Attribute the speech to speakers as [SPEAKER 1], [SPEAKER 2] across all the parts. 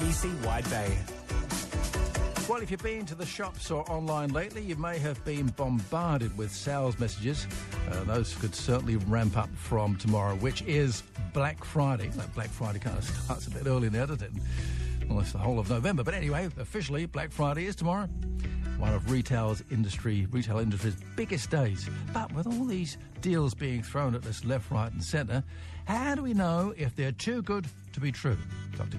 [SPEAKER 1] ABC Wide Bay.
[SPEAKER 2] Well, if you've been to the shops or online lately, you may have been bombarded with sales messages. Those could certainly ramp up from tomorrow, which is Black Friday. That Black Friday kind of starts a bit early now, doesn't it? Well, it's the whole of November. But anyway, officially, Black Friday is tomorrow. One of retail industry's biggest days. But with all these deals being thrown at us left, right and centre, how do we know if they're too good to be true? Dr.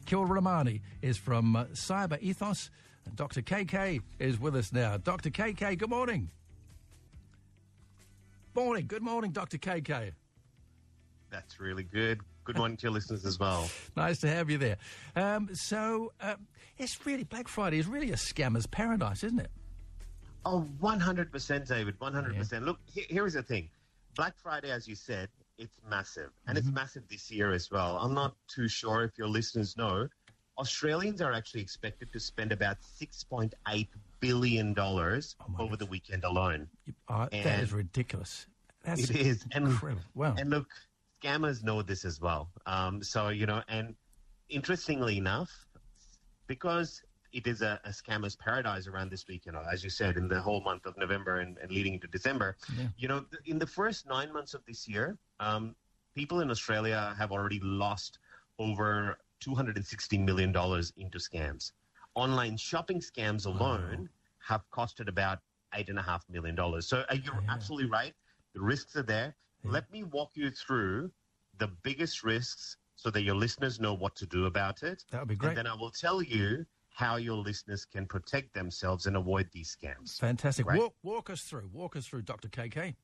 [SPEAKER 2] Kewalramani is from Cyber Ethos, and Dr. KK is with us now. Dr. KK, good morning. Good morning, Dr. KK.
[SPEAKER 3] That's really good. Good morning to your listeners as well.
[SPEAKER 2] Nice to have you there. It's really, Black Friday is really a scammer's paradise, isn't it?
[SPEAKER 3] Oh, 100%, David, 100%. Yeah. Look, here is the thing. Black Friday, as you said, it's massive. And it's massive this year as well. I'm not too sure if your listeners know. Australians are actually expected to spend about $6.8 billion over the weekend alone.
[SPEAKER 2] That is ridiculous.
[SPEAKER 3] It is.
[SPEAKER 2] Incredible. Wow.
[SPEAKER 3] And look, scammers know this as well. And interestingly enough, because it is a scammer's paradise around this week, as you said, in the whole month of November and leading into December, in the first 9 months of this year, people in Australia have already lost over $260 million into scams. Online shopping scams alone have costed about $8.5 million. So you're absolutely right. The risks are there. Yeah. Let me walk you through the biggest risks so that your listeners know what to do about it.
[SPEAKER 2] That would be great.
[SPEAKER 3] And then I will tell you how your listeners can protect themselves and avoid these scams.
[SPEAKER 2] Fantastic. Right? Walk us through, Dr. KK.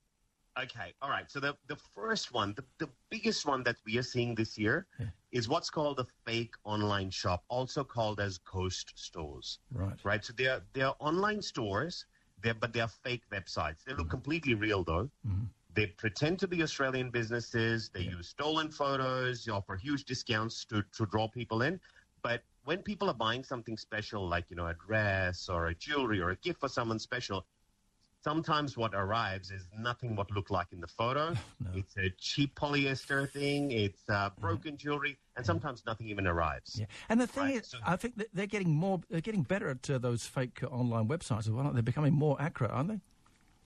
[SPEAKER 3] Okay. All right. So the first one, the biggest one that we are seeing this year is what's called a fake online shop, also called as ghost stores. Right. So they are online stores, but they are fake websites. They look completely real, though. Mm-hmm. They pretend to be Australian businesses. They use stolen photos. They offer huge discounts to draw people in. But when people are buying something special, like, a dress or a jewelry or a gift for someone special, sometimes what arrives is nothing what looked like in the photo. No. It's a cheap polyester thing. It's broken jewelry. And sometimes nothing even arrives. Yeah.
[SPEAKER 2] And the thing is, I think that they're getting better at those fake online websites as well. They're becoming more accurate, aren't they?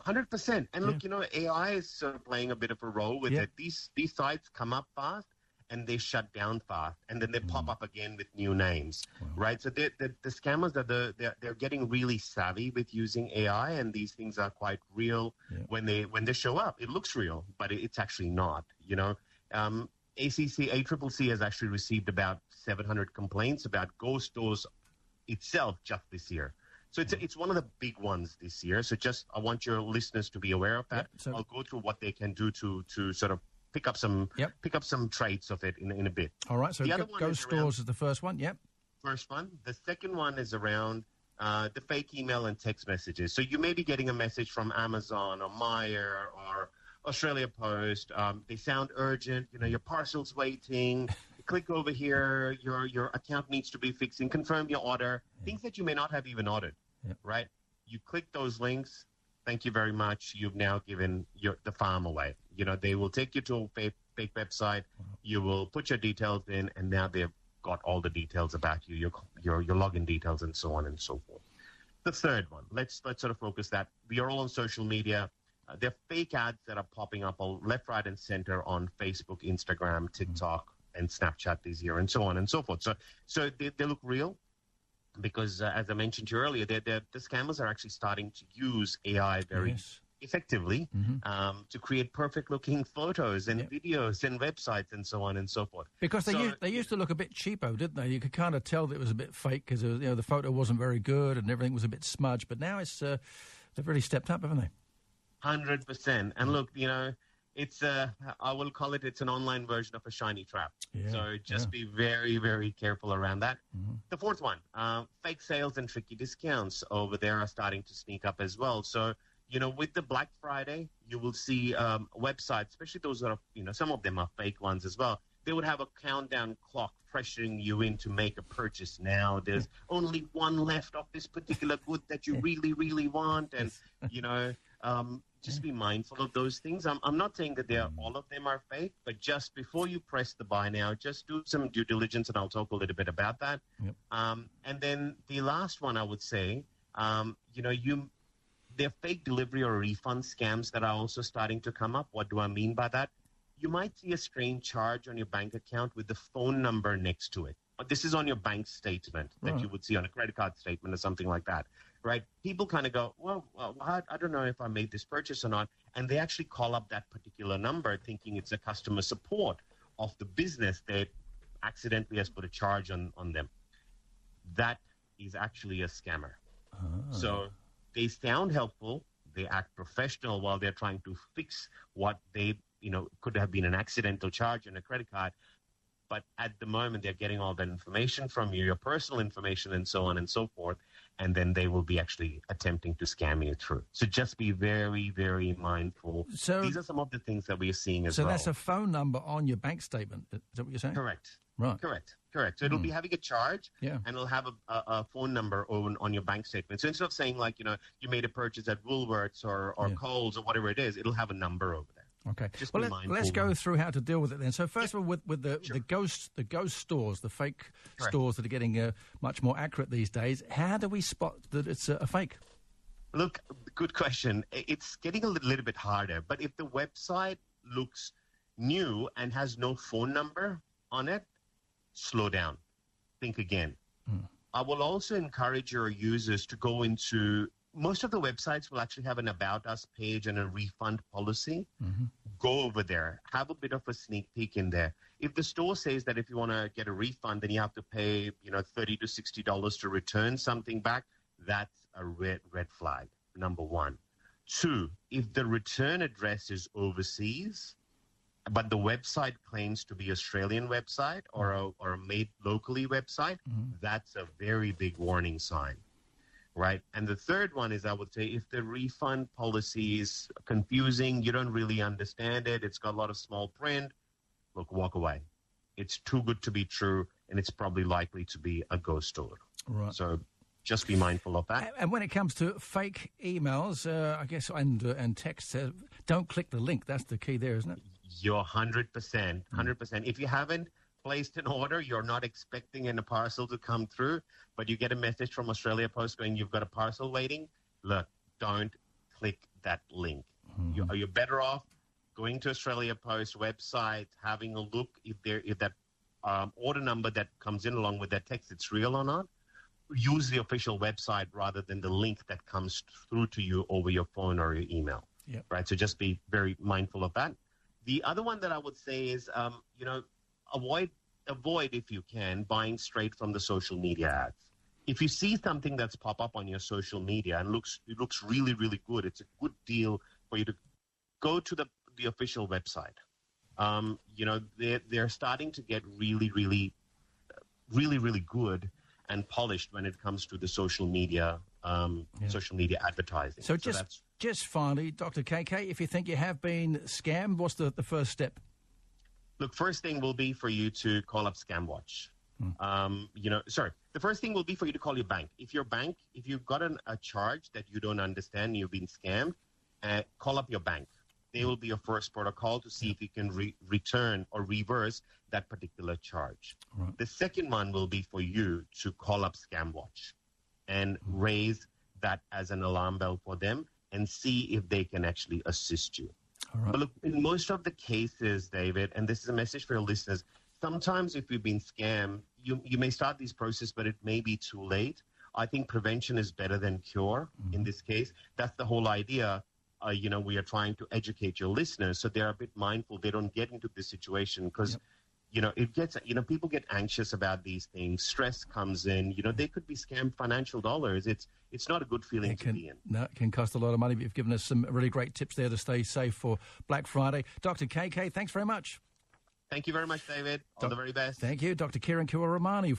[SPEAKER 3] 100%. And look, AI is sort of playing a bit of a role with it. These sites come up fast and they shut down fast, and then they pop up again with new names, right? So the scammers, they're getting really savvy with using AI, and these things are quite real when they show up. It looks real, but it's actually not. ACCC has actually received about 700 complaints about ghost stores itself just this year. So it's one of the big ones this year. So I want your listeners to be aware of that. So I'll go through what they can do to sort of pick up some traits of it in a bit.
[SPEAKER 2] All right. So the other ghost stores is the first one. Yep.
[SPEAKER 3] First one. The second one is around the fake email and text messages. So you may be getting a message from Amazon or Myer or Australia Post. They sound urgent. Your parcel's waiting. Click over here. Your account needs to be fixing. Confirm your order. Things that you may not have even ordered. Right? You click those links. Thank you very much. You've now given the farm away. They will take you to a fake website. You will put your details in, and now they've got all the details about you, your login details, and so on and so forth. The third one. Let's sort of focus that. We are all on social media. There are fake ads that are popping up left, right, and center on Facebook, Instagram, TikTok, and Snapchat this year, and so on and so forth. So they look real. Because, as I mentioned to you earlier, the scammers are actually starting to use AI very effectively to create perfect-looking photos and videos and websites and so on and so forth.
[SPEAKER 2] Because they used to look a bit cheapo, didn't they? You could kind of tell that it was a bit fake because the photo wasn't very good and everything was a bit smudged. But now they've really stepped up, haven't they?
[SPEAKER 3] 100%. And look, it's I will call it's an online version of a shiny trap. So just be very, very careful around that. The fourth one, fake sales and tricky discounts over there are starting to sneak up as well. So, with the Black Friday, you will see websites, especially those that are, some of them are fake ones as well. They would have a countdown clock pressuring you in to make a purchase now. There's only one left of this particular good that you really, really want. And, just be mindful of those things. I'm not saying that all of them are fake, but just before you press the buy now, just do some due diligence, and I'll talk a little bit about that.
[SPEAKER 2] Yep.
[SPEAKER 3] And then the last one I would say, there are fake delivery or refund scams that are also starting to come up. What do I mean by that? You might see a strange charge on your bank account with the phone number next to it. But this is on your bank statement that you would see on a credit card statement or something like that, right? People kind of go, well, I don't know if I made this purchase or not. And they actually call up that particular number thinking it's a customer support of the business that accidentally has put a charge on them. That is actually a scammer. So they sound helpful. They act professional while they're trying to fix what they, could have been an accidental charge on a credit card. But at the moment, they're getting all that information from you, your personal information, and so on and so forth. And then they will be actually attempting to scam you through. So just be very, very mindful. So these are some of the things that we are seeing as well.
[SPEAKER 2] So that's a phone number on your bank statement. Is that what you're saying?
[SPEAKER 3] Correct.
[SPEAKER 2] Right.
[SPEAKER 3] Correct. So it'll be having a charge, and it'll have a phone number on your bank statement. So instead of saying you made a purchase at Woolworths or Coles or whatever it is, it'll have a number over there.
[SPEAKER 2] Okay. Well, let's go through how to deal with it then. So first of all, with the ghost stores, the fake stores that are getting much more accurate these days, how do we spot that it's a fake?
[SPEAKER 3] Look, good question. It's getting a little bit harder. But if the website looks new and has no phone number on it, slow down. Think again. I will also encourage your users to go into... Most of the websites will actually have an About Us page and a refund policy. Go over there. Have a bit of a sneak peek in there. If the store says that if you want to get a refund, then you have to pay, $30 to $60 to return something back, that's a red flag, number one. Two, if the return address is overseas, but the website claims to be Australian website or a made locally website, that's a very big warning sign. Right. And the third one is, I would say, if the refund policy is confusing, you don't really understand it, it's got a lot of small print, look, walk away. It's too good to be true, and it's probably likely to be a ghost store. Right. So just be mindful of that.
[SPEAKER 2] And when it comes to fake emails, I guess, and texts, don't click the link. That's the key there, isn't it?
[SPEAKER 3] You're 100%. 100%. If you haven't placed an order, you're not expecting a parcel to come through, but you get a message from Australia Post going, you've got a parcel waiting. Look, don't click that link. You're better off going to Australia Post website, having a look if that order number that comes in along with that text, it's real or not. Use the official website rather than the link that comes through to you over your phone or your email.
[SPEAKER 2] Yep.
[SPEAKER 3] Right. So just be very mindful of that. The other one that I would say is, avoid, if you can, buying straight from the social media ads. If you see something that's pop up on your social media and it looks really, really good, it's a good deal for you to go to the official website. They're starting to get really, really, really, really good and polished when it comes to the social media advertising.
[SPEAKER 2] So just finally, Dr. KK, if you think you have been scammed, what's the first step?
[SPEAKER 3] Look, first thing will be for you to call up ScamWatch. The first thing will be for you to call your bank. If you've got a charge that you don't understand, you've been scammed, call up your bank. They will be your first protocol to see if you can return or reverse that particular charge. Right. The second one will be for you to call up ScamWatch and raise that as an alarm bell for them and see if they can actually assist you.
[SPEAKER 2] Right.
[SPEAKER 3] But look, in most of the cases, David, and this is a message for your listeners, sometimes if you've been scammed, you may start this process, but it may be too late. I think prevention is better than cure in this case. That's the whole idea. We are trying to educate your listeners so they're a bit mindful. They don't get into this situation because, people get anxious about these things. Stress comes in. They could be scammed financial dollars. It's not a good feeling to be in.
[SPEAKER 2] No, it can cost a lot of money, but you've given us some really great tips there to stay safe for Black Friday. Dr. KK, thanks very much.
[SPEAKER 3] Thank you very much, David. All the very best.
[SPEAKER 2] Thank you. Dr. Kiran Kewalramani.